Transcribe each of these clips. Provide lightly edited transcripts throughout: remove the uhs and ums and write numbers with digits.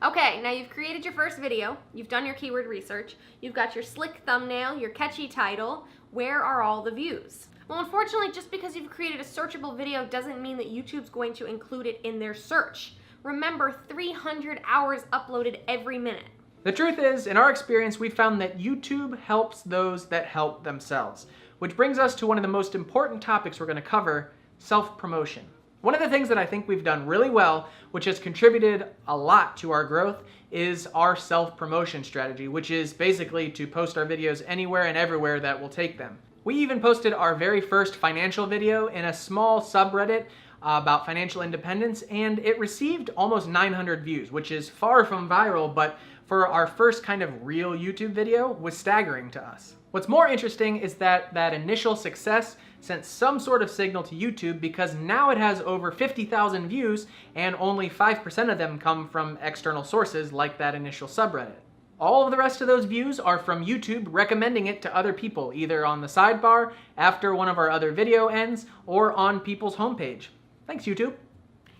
Okay, now you've created your first video, you've done your keyword research, you've got your slick thumbnail, your catchy title. Where are all the views? Well, unfortunately, just because you've created a searchable video doesn't mean that YouTube's going to include it in their search. Remember, 300 hours uploaded every minute. The truth is, in our experience, we found that YouTube helps those that help themselves, which brings us to one of the most important topics we're going to cover, self-promotion. One of the things that I think we've done really well, which has contributed a lot to our growth, is our self-promotion strategy, which is basically to post our videos anywhere and everywhere that will take them. We even posted our very first financial video in a small subreddit about financial independence, and it received almost 900 views, which is far from viral, but for our first kind of real YouTube video was staggering to us. What's more interesting is that that initial success sent some sort of signal to YouTube, because now it has over 50,000 views and only 5% of them come from external sources like that initial subreddit. All of the rest of those views are from YouTube recommending it to other people, either on the sidebar, after one of our other video ends, or on people's homepage. Thanks, YouTube.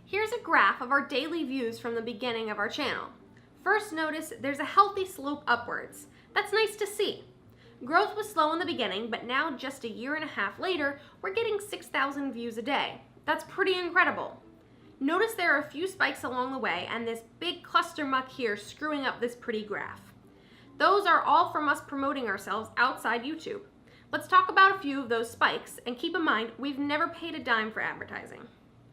Here's a graph of our daily views from the beginning of our channel. First, notice there's a healthy slope upwards. That's nice to see. Growth was slow in the beginning, but now just a year and a half later, we're getting 6,000 views a day. That's pretty incredible. Notice there are a few spikes along the way and this big cluster muck here screwing up this pretty graph. Those are all from us promoting ourselves outside YouTube. Let's talk about a few of those spikes, and keep in mind, we've never paid a dime for advertising.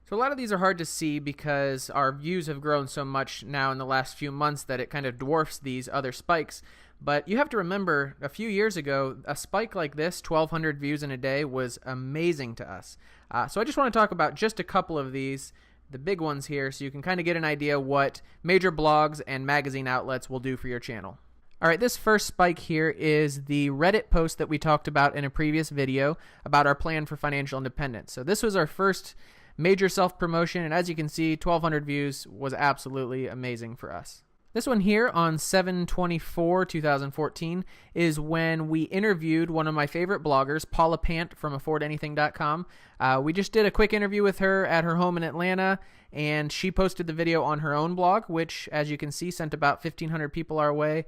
So a lot of these are hard to see because our views have grown so much now in the last few months that it kind of dwarfs these other spikes. But you have to remember, a few years ago, a spike like this, 1,200 views in a day, was amazing to us. So I just want to talk about just a couple of these, the big ones here, so you can kind of get an idea what major blogs and magazine outlets will do for your channel. All right, this first spike here is the Reddit post that we talked about in a previous video about our plan for financial independence. So this was our first major self-promotion, and as you can see, 1,200 views was absolutely amazing for us. This one here on 7/24/2014 is when we interviewed one of my favorite bloggers, Paula Pant from AffordAnything.com. We just did a quick interview with her at her home in Atlanta, and she posted the video on her own blog, which, as you can see, sent about 1,500 people our way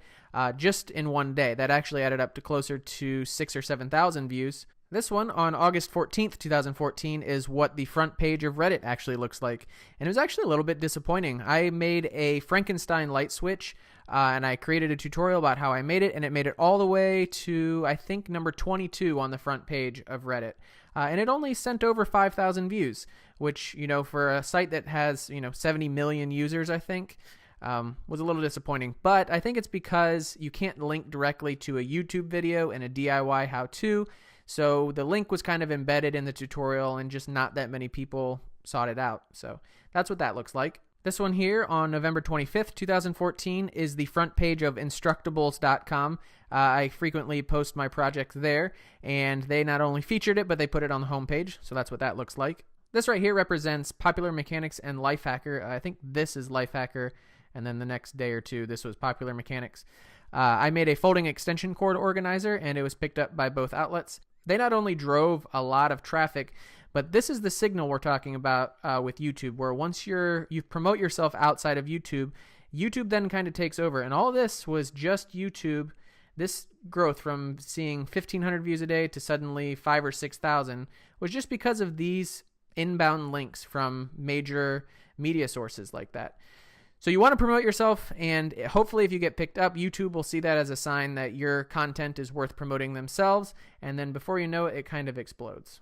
just in one day. That actually added up to closer to 6,000 or 7,000 views. This one on August 14th, 2014 is what the front page of Reddit actually looks like. And it was actually a little bit disappointing. I made a Frankenstein light switch and I created a tutorial about how I made it, and it made it all the way to, I think, number 22 on the front page of Reddit. And it only sent over 5,000 views, which, you know, for a site that has, 70 million users, I think, was a little disappointing. But I think it's because you can't link directly to a YouTube video and a DIY how-to. So the link was kind of embedded in the tutorial and just not that many people sought it out. So that's what that looks like. This one here on November 25th, 2014 is the front page of Instructables.com. I frequently post my project there, and they not only featured it, but they put it on the homepage. So that's what that looks like. This right here represents Popular Mechanics and Lifehacker. I think this is Lifehacker, and then the next day or two, this was Popular Mechanics. I made a folding extension cord organizer, and it was picked up by both outlets. They not only drove a lot of traffic, but this is the signal we're talking about with YouTube, where once you promote yourself outside of YouTube, YouTube then kind of takes over. And all this was just YouTube. This growth from seeing 1,500 views a day to suddenly 5,000 or 6,000 was just because of these inbound links from major media sources like that. So you want to promote yourself, and hopefully if you get picked up, YouTube will see that as a sign that your content is worth promoting themselves, and then before you know it, it kind of explodes.